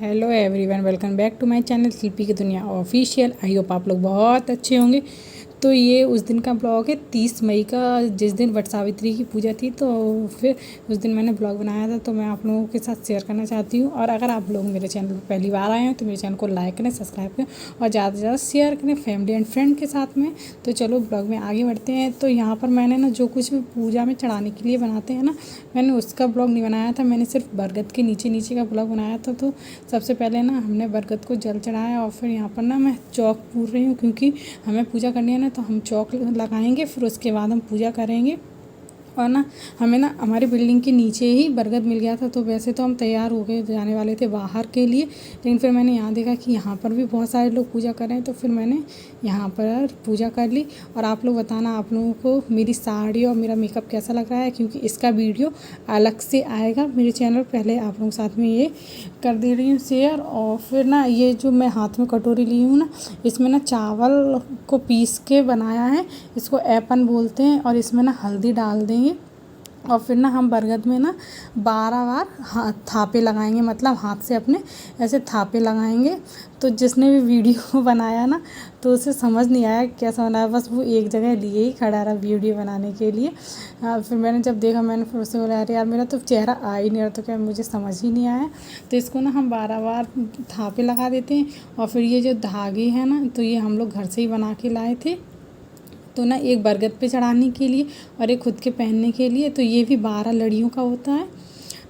Hello everyone, welcome back to my channel Shilpi की दुनिया official. I hope आप लोग बहुत अच्छे होंगे। तो ये उस दिन का ब्लॉग है 30 मई का, जिस दिन वट सावित्री की पूजा थी। तो फिर उस दिन मैंने ब्लॉग बनाया था, तो मैं आप लोगों के साथ शेयर करना चाहती हूँ। और अगर आप लोग मेरे चैनल पर पहली बार आए हैं तो मेरे चैनल को लाइक करें, सब्सक्राइब करें और ज़्यादा से ज़्यादा शेयर करें फैमिली एंड फ्रेंड के साथ में। तो चलो ब्लॉग में आगे बढ़ते हैं। तो यहाँ पर मैंने ना जो कुछ भी पूजा में चढ़ाने के लिए बनाते हैं ना, मैंने उसका ब्लॉग नहीं बनाया था। मैंने सिर्फ बरगद के नीचे नीचे का ब्लॉग बनाया था। तो सबसे पहले ना हमने बरगद को जल चढ़ाया और फिर यहाँ पर ना मैं चौक पूर रही हूँ, क्योंकि हमें पूजा करनी है ना, तो हम चौक लगाएंगे, फिर उसके बाद हम पूजा करेंगे। और ना हमें ना हमारी बिल्डिंग के नीचे ही बरगद मिल गया था। तो वैसे तो हम तैयार हो गए जाने वाले थे बाहर के लिए, लेकिन फिर मैंने यहाँ देखा कि यहाँ पर भी बहुत सारे लोग पूजा कर रहे हैं, तो फिर मैंने यहाँ पर पूजा कर ली। और आप लोग बताना आप लोगों को मेरी साड़ी और मेरा मेकअप कैसा लग रहा है, क्योंकि इसका वीडियो अलग से आएगा मेरे चैनल। पहले आप लोगों के साथ में ये कर दे रही हूँ शेयर। और फिर ना ये जो मैं हाथ में कटोरी ली हूँ ना, इसमें ना चावल को पीस के बनाया है, इसको ऐपन बोलते हैं। और इसमें ना हल्दी डाल देंगे और फिर ना हम बरगद में ना 12 बार थापे लगाएंगे, मतलब हाथ से अपने ऐसे थापे लगाएंगे। तो जिसने भी वीडियो बनाया ना, तो उसे समझ नहीं आया कैसा बनाया, बस वो एक जगह लिए ही खड़ा रहा वीडियो बनाने के लिए। फिर मैंने जब देखा, मैंने फिर उससे बोला अरे यार मेरा तो चेहरा आ ही नहीं रहा, तो क्या मुझे समझ ही नहीं आया। तो इसको ना हम 12 बार थापे लगा देते हैं। और फिर ये जो धागे हैं ना, तो ये हम लोग घर से ही बना के लाए थे। तो ना एक बरगद पे चढ़ाने के लिए और एक खुद के पहनने के लिए। तो ये भी 12 लड़ियों का होता है।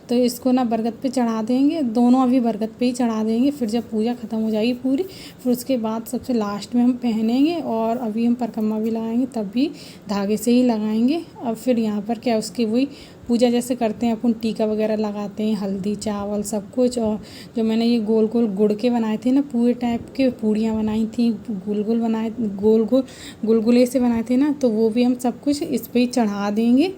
तो इसको ना बरगद पे चढ़ा देंगे, दोनों अभी बरगद पे ही चढ़ा देंगे। फिर जब पूजा ख़त्म हो जाएगी पूरी, फिर उसके बाद सबसे लास्ट में हम पहनेंगे। और अभी हम परिक्रमा भी लगाएंगे, तब भी धागे से ही लगाएंगे। अब फिर यहाँ पर क्या उसकी वही पूजा जैसे करते हैं अपन, टीका वगैरह लगाते हैं, हल्दी चावल सब कुछ। और जो मैंने ये गोल गोल गुड़ के बनाए थे ना, पूरे टाइप के पूड़ियाँ बनाई थी, गोल गोल बनाए, गोल गोल गुलगुले से बनाए थे ना, तो वो भी हम सब कुछ इस पर ही चढ़ा देंगे।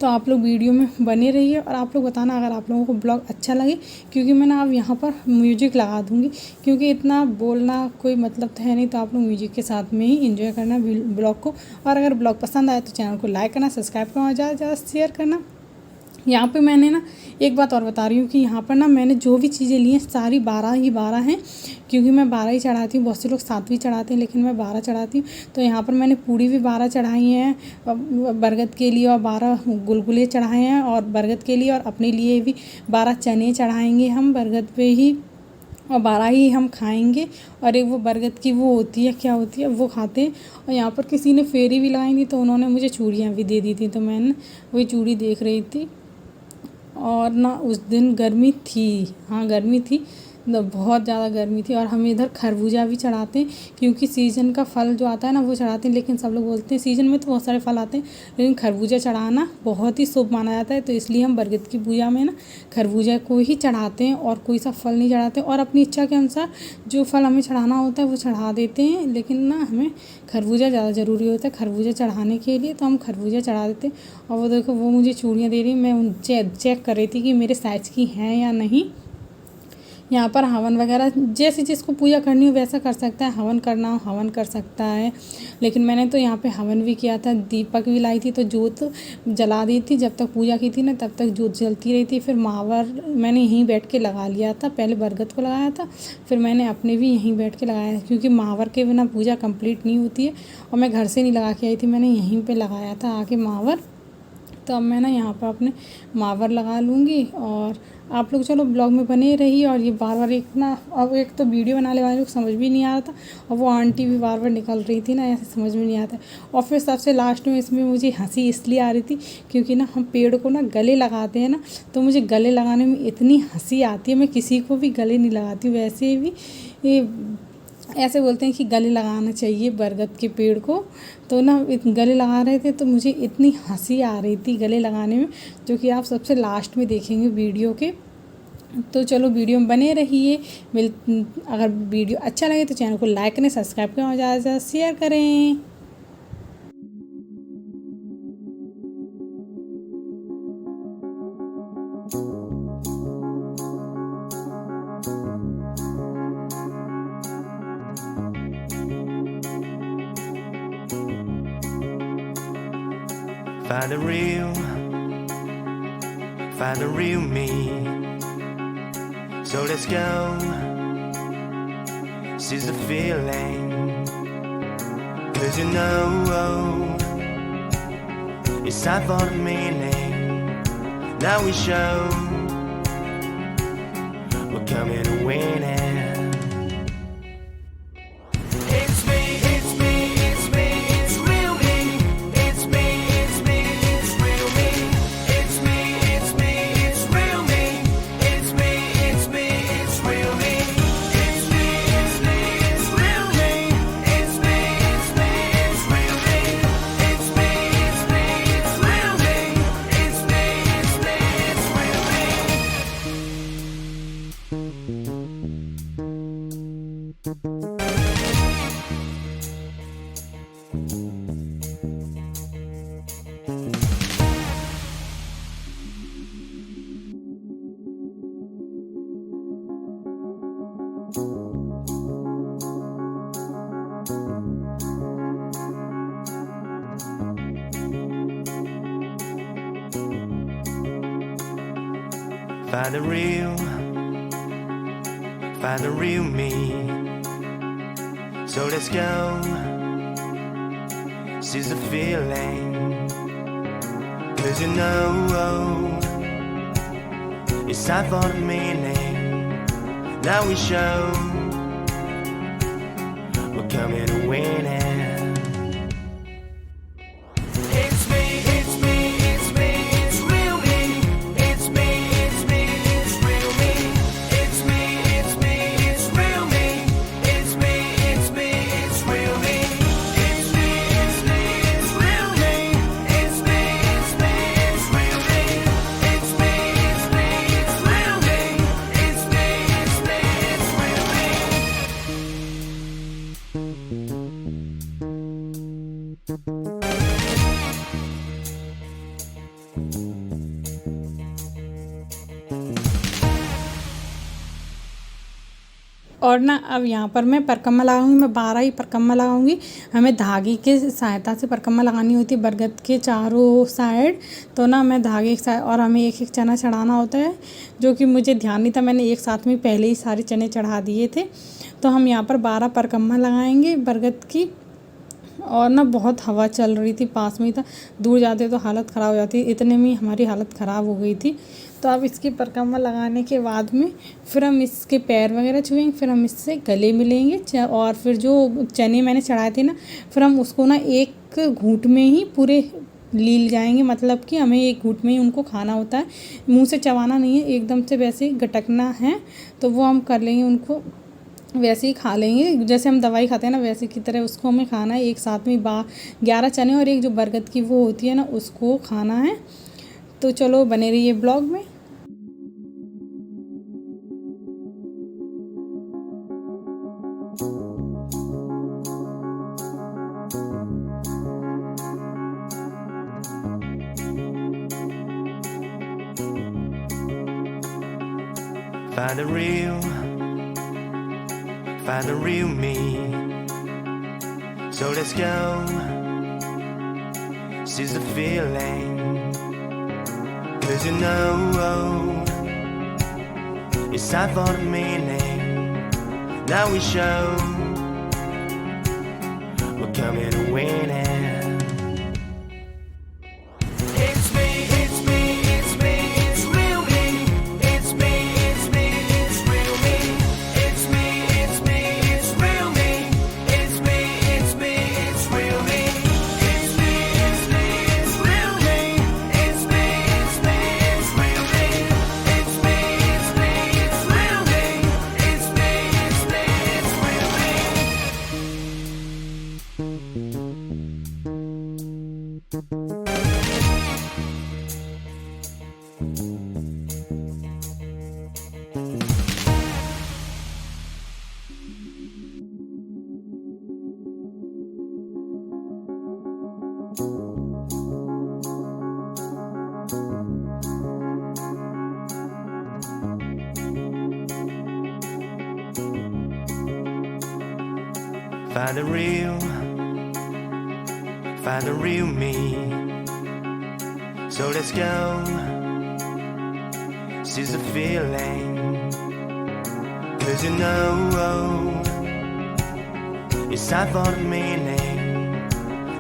तो आप लोग वीडियो में बने रहिए और आप लोग बताना अगर आप लोगों को ब्लॉग अच्छा लगे, क्योंकि मैं ना अब यहाँ पर म्यूजिक लगा दूँगी, क्योंकि इतना बोलना कोई मतलब तो है नहीं। तो आप लोग म्यूजिक के साथ में ही एंजॉय करना ब्लॉग को। और अगर ब्लॉग पसंद आए तो चैनल को लाइक करना, सब्सक्राइब करना और ज़्यादा से ज़्यादा शेयर करना। यहाँ पे मैंने ना एक बात और बता रही हूँ कि यहाँ पर ना मैंने जो भी चीज़ें ली हैं सारी 12 ही 12 हैं, क्योंकि मैं 12 ही चढ़ाती हूँ। बहुत से लोग 7 भी चढ़ाते हैं, लेकिन मैं 12 चढ़ाती हूँ। तो यहाँ पर मैंने पूड़ी भी 12 चढ़ाई हैं बरगद के लिए, और 12 गुलगुले चढ़ाए हैं और बरगद के लिए, और अपने लिए भी 12 चने चढ़ाएँगे हम बरगद पे ही, और 12 ही हम खाएंगे। और एक वो बरगद की वो होती है, क्या होती है, वो खाते हैं। और यहाँ पर किसी ने फेरी भी लगाई थी, तो उन्होंने मुझे चूड़ियाँ भी दे दी थी, तो मैंने वही चूड़ी देख रही थी। और ना उस दिन गर्मी थी, हाँ गर्मी थी, बहुत ज़्यादा गर्मी थी। और हम इधर खरबूजा भी चढ़ाते हैं, क्योंकि सीज़न का फल जो आता है ना वो चढ़ाते हैं। लेकिन सब लोग बोलते हैं सीज़न में तो बहुत सारे फल आते हैं, लेकिन खरबूजा चढ़ाना बहुत ही शुभ माना जाता है। तो इसलिए हम बरगद की पूजा में ना खरबूजा को ही चढ़ाते हैं और कोई सा फल नहीं चढ़ाते। और अपनी इच्छा के अनुसार जो फल हमें चढ़ाना होता है वो चढ़ा देते हैं, लेकिन ना हमें खरबूजा ज़्यादा ज़रूरी होता है खरबूजा चढ़ाने के लिए, तो हम खरबूजा चढ़ा देते हैं। और वो देखो वो मुझे चूड़ियाँ दे रही, मैं उन चेक कर रही थी कि मेरे साइज़ की हैं या नहीं। यहाँ पर हवन वगैरह जैसे जिसको पूजा करनी हो वैसा कर सकता है, हवन करना हो हवन कर सकता है। लेकिन मैंने तो यहाँ पे हवन भी किया था, दीपक भी लाई थी, तो जोत जला दी थी। जब तक पूजा की थी ना तब तक जोत जलती रही थी। फिर मावर मैंने यहीं बैठ के लगा लिया था, पहले बरगद को लगाया था, फिर मैंने अपने भी यहीं बैठ के लगाया, क्योंकि मावर के बिना पूजा कंप्लीट नहीं होती है। और मैं घर से नहीं लगा के आई थी, मैंने यहीं पर लगाया था आके मावर। तो अब मैं ना यहाँ पर अपने मावर लगा लूँगी। और आप लोग चलो ब्लॉग में बने रहिए। और ये बार बार एक ना, अब एक तो वीडियो बनाने वाले को समझ भी नहीं आ रहा था, और वो आंटी भी बार बार निकल रही थी ना, ऐसे समझ में नहीं आता। और फिर सबसे लास्ट में इसमें मुझे हंसी इसलिए आ रही थी, क्योंकि ना हम पेड़ को ना गले लगाते हैं ना, तो मुझे गले लगाने में इतनी हंसी आती है। मैं किसी को भी गले नहीं लगाती हूँ, वैसे भी ये ऐसे बोलते हैं कि गले लगाना चाहिए बरगद के पेड़ को। तो ना गले लगा रहे थे, तो मुझे इतनी हंसी आ रही थी गले लगाने में, जो कि आप सबसे लास्ट में देखेंगे वीडियो के। तो चलो वीडियो में बने रहिए। अगर वीडियो अच्छा लगे तो चैनल को लाइक करें, सब्सक्राइब करें और ज़्यादा से ज़्यादा शेयर करें। Find the real me. So let's go. Seize the feeling. 'Cause you know it's time for the meaning. Now we show we're coming to win it. Find the real me. So let's go. Seize the feeling. 'Cause you know it's time for the meaning. Now we show we're coming to win it. और ना अब यहाँ पर मैं परकम्मा लगाऊंगी, मैं 12 ही परकम्मा लगाऊंगी। हमें धागे के सहायता से परकम्मा लगानी होती है बरगद के चारों साइड। तो ना मैं धागे के साइड और हमें एक एक चना चढ़ाना होता है, जो कि मुझे ध्यान नहीं था, मैंने एक साथ में पहले ही सारे चने चढ़ा दिए थे। तो हम यहाँ पर 12 परकम्मा लगाएंगे बरगद की। और ना बहुत हवा चल रही थी, पास में ही था, दूर जाते तो हालत ख़राब हो जाती, इतने में हमारी हालत ख़राब हो गई थी। तो अब इसकी परकम्मा लगाने के बाद में फिर हम इसके पैर वगैरह छुएंगे, फिर हम इससे गले मिलेंगे और फिर जो चने मैंने चढ़ाए थे ना, फिर हम उसको ना एक घूंट में ही पूरे लील जाएंगे। मतलब कि हमें एक घूंट में ही उनको खाना होता है, मुँह से चबाना नहीं है, एकदम से वैसे गटकना है। तो वो हम कर लेंगे, उनको वैसे ही खा लेंगे जैसे हम दवाई खाते हैं ना, वैसे की तरह उसको हमें खाना है। एक साथ में 11 चने और एक जो बरगद की वो होती है ना, उसको खाना है। तो चलो बने रहिए ब्लॉग में। Find the real me. So let's go. Seize the feeling. 'Cause you know it's time for the meaning. Now we show we're coming to win it. Find the real me. So let's go. Seize the feeling. 'Cause you know, it's time for the meaning.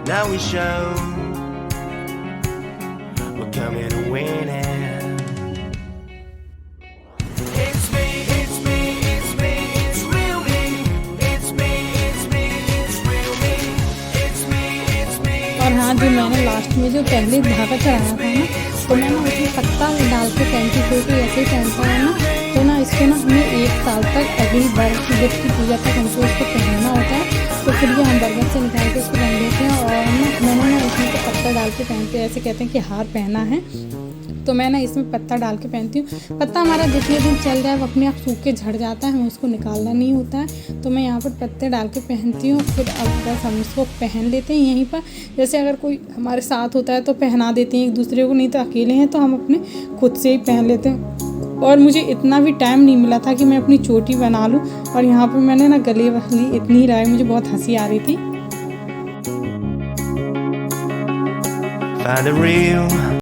Now we show we're coming to win it. It's me, it's me, it's me, it's real me. It's me, it's me, it's real me. It's me, it's me. और हाँ, जो मैंने last में जो पहले धागा चढ़ाया था ना, तो मैंने उसमें पत्ता डाल के पहनती, कोई कोई ऐसे ही पहनता है ना, तो ना इसको ना हमें 1 साल तक अगली बार की पूजा तक हमको इसको पहनना होता है। तो फिर ये हम बर्गर से निकाल के इसको पहन लेते हैं। और ना मैंने ना इसमें तो पत्ता डाल के पहनते हैं, ऐसे कहते हैं कि हार पहना है, तो मैं ना इसमें पत्ता डाल के पहनती हूँ। पत्ता हमारा जितने दिन चल जाए वो अपने आप सूख के झड़ जाता है, हमें उसको निकालना नहीं होता है। तो मैं यहाँ पर पत्ते डाल के पहनती हूँ। फिर अब बस हम इसको पहन लेते हैं यहीं पर। जैसे अगर कोई हमारे साथ होता है तो पहना देते हैं एक दूसरे को, नहीं तो अकेले हैं तो हम अपने खुद से ही पहन लेते हैं। और मुझे इतना भी टाइम नहीं मिला था कि मैं अपनी चोटी बना लूँ। और यहाँ पर मैंने ना गले वाली इतनी लगाई, मुझे बहुत हंसी आ रही थी। Find the real